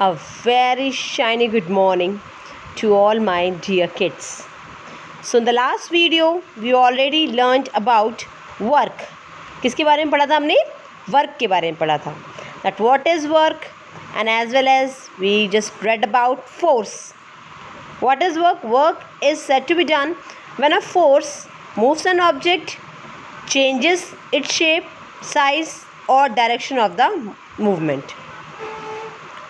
A very shiny good morning to all my dear kids. So in the last video we already learned about work. किसके बारे में पढ़ा था हमने? Work के बारे में पढ़ा था. That what is work, and as well as we just read about force. What is work? Work is said to be done when a force moves an object, changes its shape, size or direction of the movement.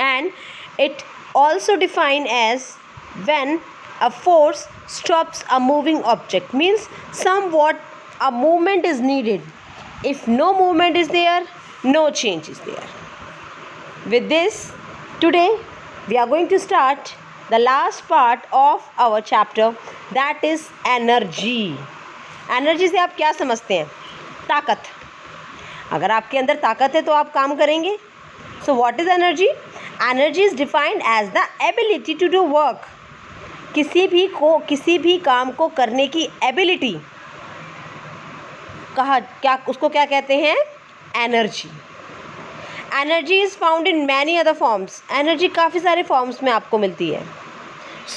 And it also defined as when a force stops a moving object, means somewhat a movement is needed. If no movement is there, no change is there. With this, today we are going to start the last part of our chapter, that is energy. Energy से आप क्या समझते हैं? ताकत. अगर आपके अंदर ताकत है तो आप काम करेंगे. So what is energy? Energy is defined as the ability to do work. किसी भी काम को करने की एबिलिटी उसको क्या कहते हैं? Energy. Energy is found in many other forms. Energy काफ़ी सारे फॉर्म्स में आपको मिलती है.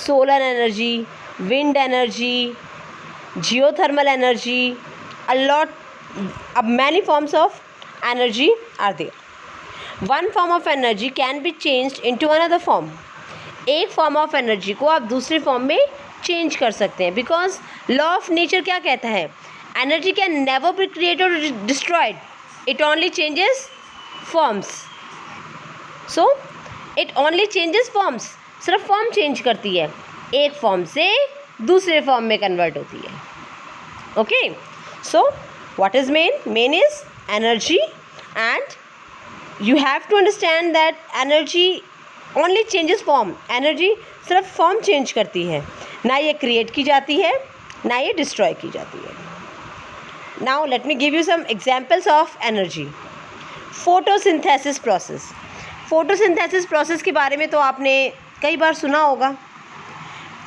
Solar energy, wind energy, geothermal energy, many forms of energy are there. One form of energy can be changed into another form. एक form of energy को आप दूसरे फॉर्म में चेंज कर सकते हैं, बिकॉज लॉ ऑफ नेचर क्या कहता है? Energy can never be created और destroyed, it only changes forms. So it only changes forms. सिर्फ फॉर्म चेंज करती है, एक फॉर्म से दूसरे फॉर्म में कन्वर्ट होती है. Okay, so what is main? Main is energy, and you have to understand that energy only changes form. Energy सिर्फ फॉर्म चेंज करती है, ना ये क्रिएट की जाती है ना ये डिस्ट्रॉय की जाती है. Now let me give you some examples of energy. Photosynthesis process. Photosynthesis process के बारे में तो आपने कई बार सुना होगा.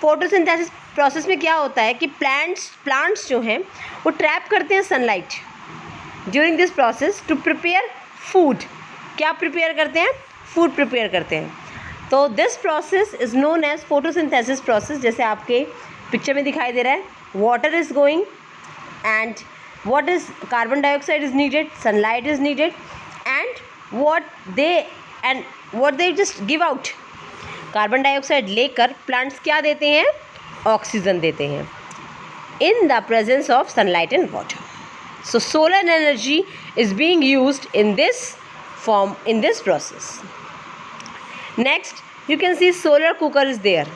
फोटोसिंथेसिस प्रोसेस में क्या होता है कि प्लांट्स जो हैं वो ट्रैप करते हैं sunlight during this process to prepare food. क्या प्रिपेयर करते हैं? फूड प्रिपेयर करते हैं. तो this process is known as photosynthesis process. जैसे आपके पिक्चर में दिखाई दे रहा है, water is going and what is carbon dioxide is needed, sunlight is needed, and what they just give out. Carbon dioxide लेकर प्लांट्स क्या देते हैं? ऑक्सीजन देते हैं in the presence of sunlight and water. So solar energy is being used in this form, in this process. Next you can see solar cooker is there.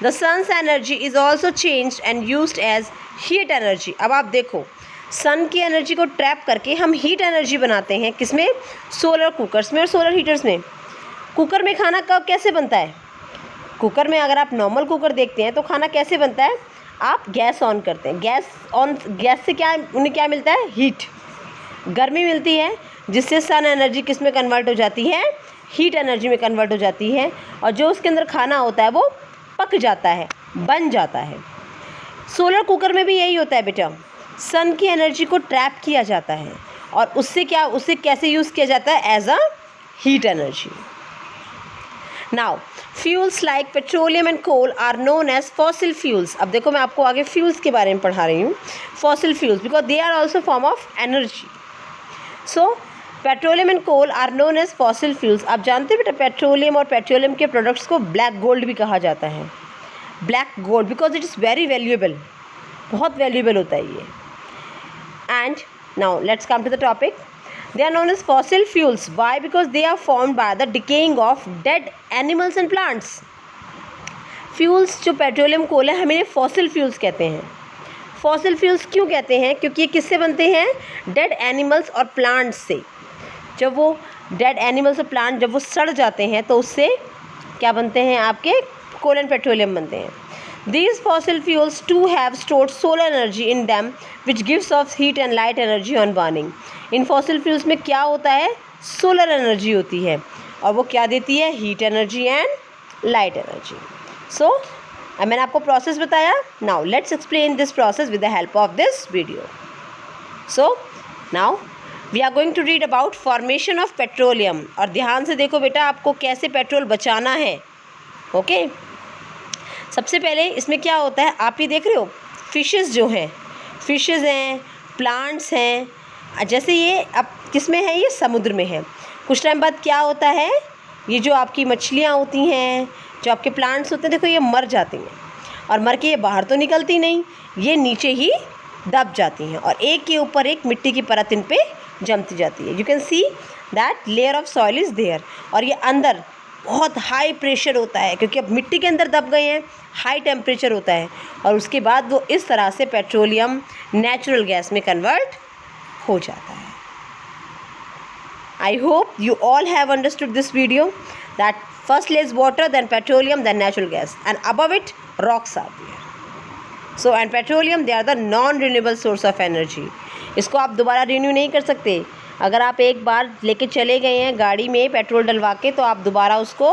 The sun's energy is also changed and used as heat energy. अब आप देखो, सन की energy को trap करके हम heat energy बनाते हैं. किसमें? सोलर कुकर्स में और सोलर हीटर्स में. कुकर में खाना कब कैसे बनता है? कुकर में अगर आप नॉर्मल कुकर देखते हैं तो खाना कैसे बनता है? आप गैस ऑन करते हैं. गैस से उन्हें क्या मिलता है? हीट, गर्मी मिलती है, जिससे सन एनर्जी किस में कन्वर्ट हो जाती है? हीट एनर्जी में कन्वर्ट हो जाती है, और जो उसके अंदर खाना होता है वो पक जाता है, बन जाता है. सोलर कुकर में भी यही होता है बेटा. सन की एनर्जी को ट्रैप किया जाता है और उससे कैसे यूज़ किया जाता है? As a heat energy. Now fuels like petroleum and coal are known as fossil fuels. अब देखो, मैं आपको आगे फ्यूल्स के बारे में पढ़ा रही हूँ. Fossil fuels because they are also form of energy. So petroleum and coal are known as fossil fuels. आप जानते हैं बेटा, पेट्रोलियम और पेट्रोलियम के प्रोडक्ट्स को ब्लैक गोल्ड भी कहा जाता है. Black gold because it is very valuable. बहुत वैल्यूएबल होता है ये. And now let's come to the topic. They are known as fossil fuels. Why? Because they are formed by the decaying of dead animals and plants. Fuels जो petroleum कोल है, हम इन्हें fossil fuels कहते हैं. Fossil fuels क्यों कहते हैं? क्योंकि ये किससे बनते हैं? डेड एनिमल्स और प्लांट्स से. जब वो डेड एनिमल्स और प्लांट जब वो सड़ जाते हैं तो उससे क्या बनते हैं? आपके कोल एंड पेट्रोलियम बनते हैं. These fossil fuels too have stored solar energy in them, which gives off heat and light energy on burning. In fossil fuels में क्या होता है? सोलर एनर्जी होती है, और वो क्या देती है? Heat energy and light energy. So मैंने आपको प्रोसेस बताया. Now let's explain this process with the help of this video. So now we are going to read about formation of petroleum. और ध्यान से देखो बेटा, आपको कैसे पेट्रोल बचाना है। ओके, सबसे पहले इसमें क्या होता है, आप ये देख रहे हो फिशेस जो हैं, फिशेस हैं, प्लांट्स हैं। जैसे ये अब किस में है, ये समुद्र में है। कुछ टाइम बाद क्या होता है, ये जो आपकी मछलियाँ होती हैं, जो आपके प्लांट्स होते हैं, देखो ये मर जाती हैं और मर के ये बाहर तो निकलती नहीं, ये नीचे ही दब जाती हैं और एक के ऊपर एक मिट्टी की परत इन पे जमती जाती है। You can see that layer of soil is there. और ये अंदर बहुत हाई प्रेशर होता है क्योंकि अब मिट्टी के अंदर दब गए हैं, हाई टेम्परेचर होता है और उसके बाद वो इस तरह से पेट्रोलियम नेचुरल गैस में कन्वर्ट हो जाता है। I hope you all have understood this video that firstly is water, then petroleum, then natural gas, and above it rocks are there. So and petroleum, they are the non-renewable source of energy. इसको आप दोबारा renew नहीं कर सकते। अगर आप एक बार लेके चले गए हैं गाड़ी में पेट्रोल डलवा के, तो आप दोबारा उसको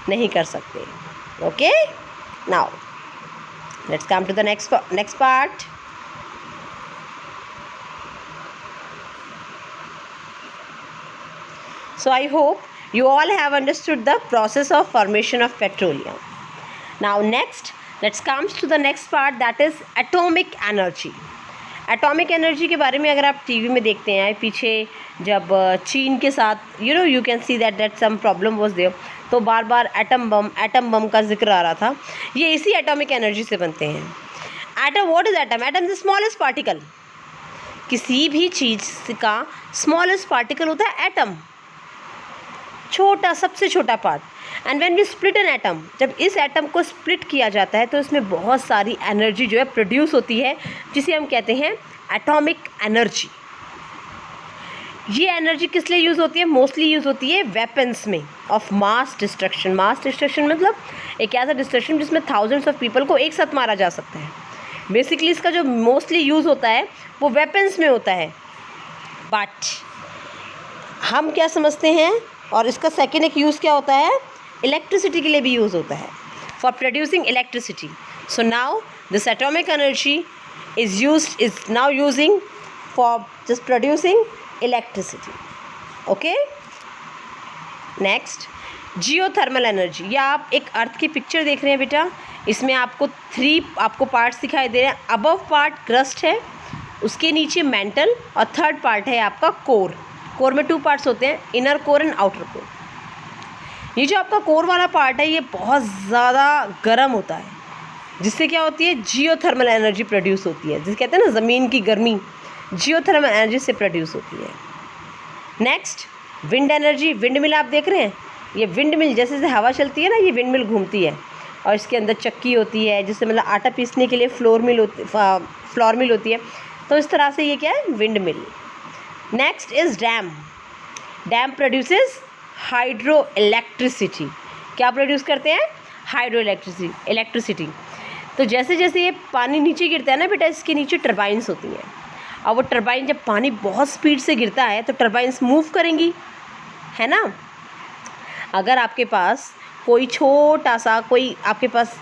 नहीं कर सकते। Okay, now let's come to the next part. So I hope you all have understood the process of formation of petroleum. Now next, let's come to the next part, that is atomic energy. Atomic energy के बारे में अगर आप TV में देखते हैं पीछे, जब चीन के साथ you can see that some problem was there, तो बार बार एटम बम का जिक्र आ रहा था। ये इसी एटॉमिक एनर्जी से बनते हैं। Atom, what is atom? Atom is the smallest particle. किसी भी चीज़ का स्मॉलेस्ट पार्टिकल होता है एटम, छोटा, सबसे छोटा part. And when we split an atom, जब इस एटम को स्प्लिट किया जाता है तो इसमें बहुत सारी एनर्जी जो है प्रोड्यूस होती है, जिसे हम कहते हैं एटॉमिक एनर्जी। ये एनर्जी किस लिए यूज़ होती है? मोस्टली यूज़ होती है वेपन्स में of mass destruction. Mass destruction मतलब एक ऐसा डिस्ट्रक्शन जिसमें थाउजेंड्स ऑफ पीपल को एक साथ मारा जा सकता है। बेसिकली इसका जो मोस्टली यूज़ होता है वो वेपन्स में होता है। बट हम क्या समझते हैं, और इसका सेकेंड एक यूज़ क्या होता है, इलेक्ट्रिसिटी के लिए भी यूज़ होता है, for producing electricity. So now this atomic energy is now using for just producing electricity. Okay, next geothermal energy. या आप एक अर्थ की पिक्चर देख रहे हैं बेटा, इसमें आपको 3 पार्ट्स दिखाई दे रहे हैं। अबव पार्ट क्रस्ट है, उसके नीचे मेंटल, और थर्ड पार्ट है आपका कोर। कोर में 2 पार्ट्स होते हैं, inner core and outer core. ये जो आपका कोर वाला पार्ट है ये बहुत ज़्यादा गर्म होता है, जिससे क्या होती है, जियोथर्मल एनर्जी प्रोड्यूस होती है, जिसे कहते हैं ना ज़मीन की गर्मी, जियोथर्मल एनर्जी से प्रोड्यूस होती है। Next wind energy. Wind mill आप देख रहे हैं, ये विंड मिल जैसे जैसे हवा चलती है ना, ये विंड मिल घूमती है और इसके अंदर चक्की होती है, जिससे मतलब आटा पीसने के लिए फ्लोर मिल होती है। तो इस तरह से ये क्या है, wind mill. Next is dam. Dam produces hydro electricity. क्या प्रोड्यूस करते हैं? Hydro electricity. तो जैसे जैसे ये पानी नीचे गिरता है ना बेटा, इसके नीचे टर्बाइंस होती हैं, और वो टर्बाइन जब पानी बहुत स्पीड से गिरता है तो टर्बाइंस मूव करेंगी, है ना। अगर आपके पास कोई छोटा सा कोई आपके पास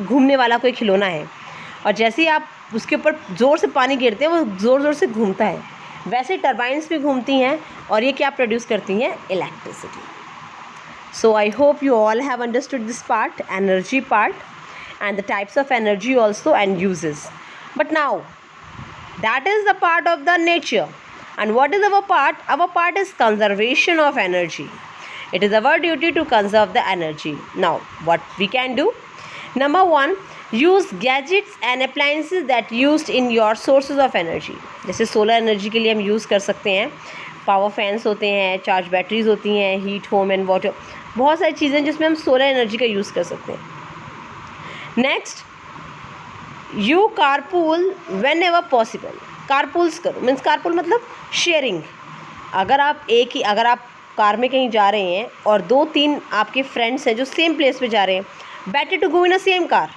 घूमने वाला कोई खिलौना है, और जैसे ही आप उसके ऊपर ज़ोर से पानी गिरते हैं वो ज़ोर ज़ोर से घूमता है, वैसे टर्बाइंस भी घूमती हैं और ये क्या प्रोड्यूस करती हैं? Electricity. So I hope you all have understood this part, energy part, and the types of energy also and uses. But now that is the part of the nature, and what is our part? Our part is conservation of energy. It is our duty to conserve the energy. Now what we can do? Number 1, use gadgets and appliances that used in your sources of energy. जैसे solar energy के लिए हम use कर सकते हैं, power fans होते हैं, charge batteries होती हैं, हीट होम एंड वाटर, बहुत सारी चीज़ें जिसमें हम सोलर एनर्जी का यूज़ कर सकते हैं। Next, you carpool whenever possible. Carpools करो, मीन्स कारपूल मतलब शेयरिंग। अगर आप कार में कहीं जा रहे हैं और 2-3 आपके फ्रेंड्स हैं जो सेम प्लेस पे जा रहे हैं, better to go in a same car,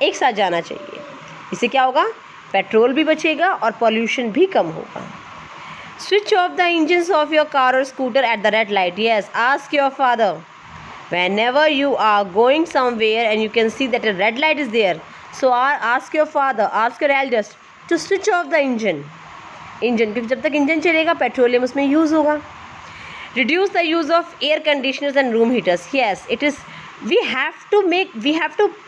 एक साथ जाना चाहिए। इससे क्या होगा? पेट्रोल भी बचेगा और पॉल्यूशन भी कम होगा। Switch off the engines of your car और scooter at the red light. Yes, ask your father whenever you are going somewhere and you can see that a red light is there, so ask your father, ask your elders to switch off the engine, engine, क्योंकि जब तक engine चलेगा petroleum उसमें use होगा. Reduce the use of air conditioners and room heaters. Yes, it is we have to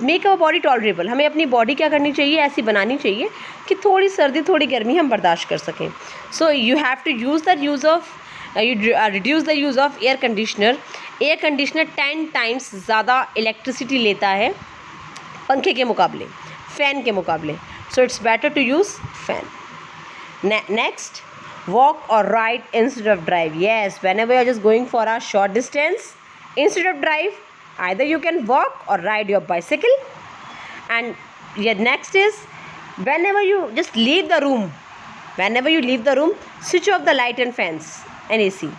make our body tolerable. हमें अपनी body क्या करनी चाहिए, ऐसी बनानी चाहिए कि थोड़ी सर्दी थोड़ी गर्मी हम बर्दाश्त कर सकें. So you have to use the use of reduce the use of air conditioner. Air conditioner 10 times ज़्यादा इलेक्ट्रिसिटी लेता है पंखे के मुकाबले, फ़ैन के मुकाबले. So it's better to use fan. Next, walk or ride instead of drive. Yes, whenever you're just going for a short distance, instead of drive, either you can walk or ride your bicycle. And yeah, next is whenever you just leave the room, switch off the light and fans and AC.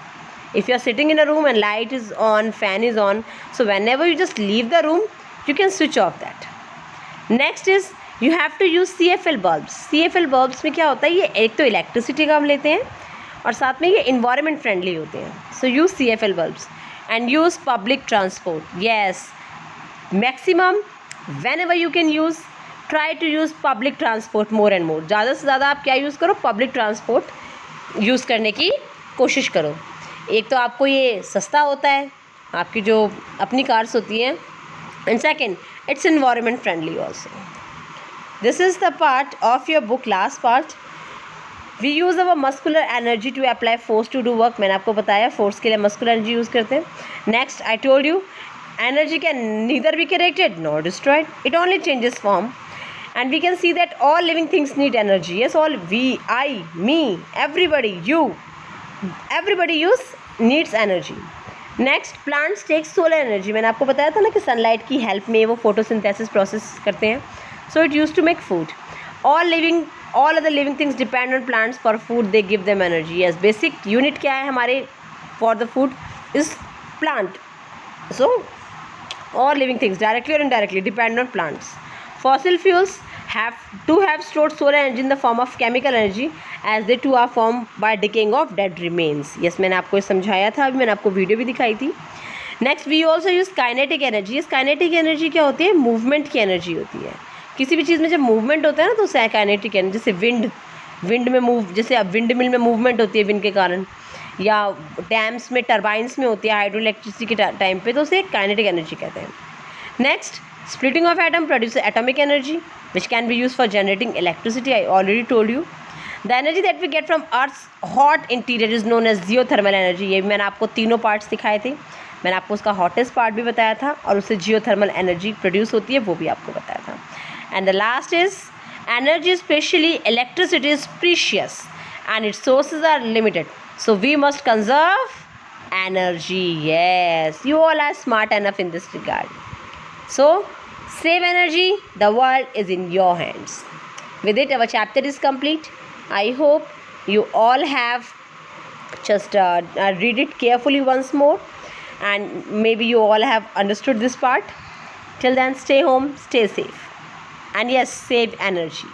If you're sitting in a room and light is on, fan is on, so whenever you just leave the room, you can switch off that. Next is you have to use CFL bulbs. CFL bulbs में क्या होता है, ये एक तो electricity कम लेते हैं और साथ में ये इन्वायरमेंट फ्रेंडली होते हैं. So use CFL bulbs and use public transport. Yes, maximum whenever you can use, try to use public transport more and more. ज़्यादा से ज़्यादा आप क्या यूज़ करो, पब्लिक ट्रांसपोर्ट यूज़ करने की कोशिश करो. एक तो आपको ये सस्ता होता है, आपकी जो अपनी कार्स होती हैं, and second it's environment friendly also. This is the part of your book, last part. We use our muscular energy to apply force to do work. मैंने आपको बताया force के लिए muscular energy यूज़ करते हैं. Next, I told you energy can neither be created nor destroyed. It only changes form. And we can see that all living things need energy. Yes, all we, I, me, everybody, you, everybody needs energy. Next, plants take solar energy. मैंने आपको बताया था ना कि sunlight की help में वो photosynthesis process करते हैं. So it used to make food. All other living things depend on plants for food. They give them energy. Yes, basic unit क्या है हमारे for the food is plant. So all living things directly or indirectly depend on plants. Fossil fuels have stored solar energy in the form of chemical energy, as they too are formed by decaying of dead remains. Yes, मैंने आपको समझाया था, अभी मैंने आपको video भी दिखाई थी. Next, we also use kinetic energy. इस काइनेटिक एनर्जी क्या होती है, मूवमेंट की एनर्जी होती है. किसी भी चीज़ में जब मूवमेंट होता है ना तो उसे काइनेटिक एनर्जी. जैसे विंड में मूव, जैसे अब विंड मिल में मूवमेंट होती है विंड के कारण, या डैम्स में, टरबाइंस में होती है हाइड्रो इलेक्ट्रिसिटी के टाइम पे, तो उसे काइनेटिक एनर्जी कहते हैं. Next, splitting of atom produce atomic energy which can be use for generating electricity. I already told you. The energy that we get from earth's hot interior is known as geothermal energy. ये भी मैंने आपको तीनों parts दिखाए थे. मैंने आपको उसका हॉटेस्ट पार्ट भी बताया था और उससे जियोथर्मल एनर्जी प्रोड्यूस होती है वो भी आपको बताया था. And the last is energy, especially electricity, is precious and its sources are limited. So we must conserve energy. Yes, you all are smart enough in this regard. So save energy. The world is in your hands. With it, our chapter is complete. I hope you all have just read it carefully once more, and maybe you all have understood this part. Till then, stay home, stay safe. And yes, save energy.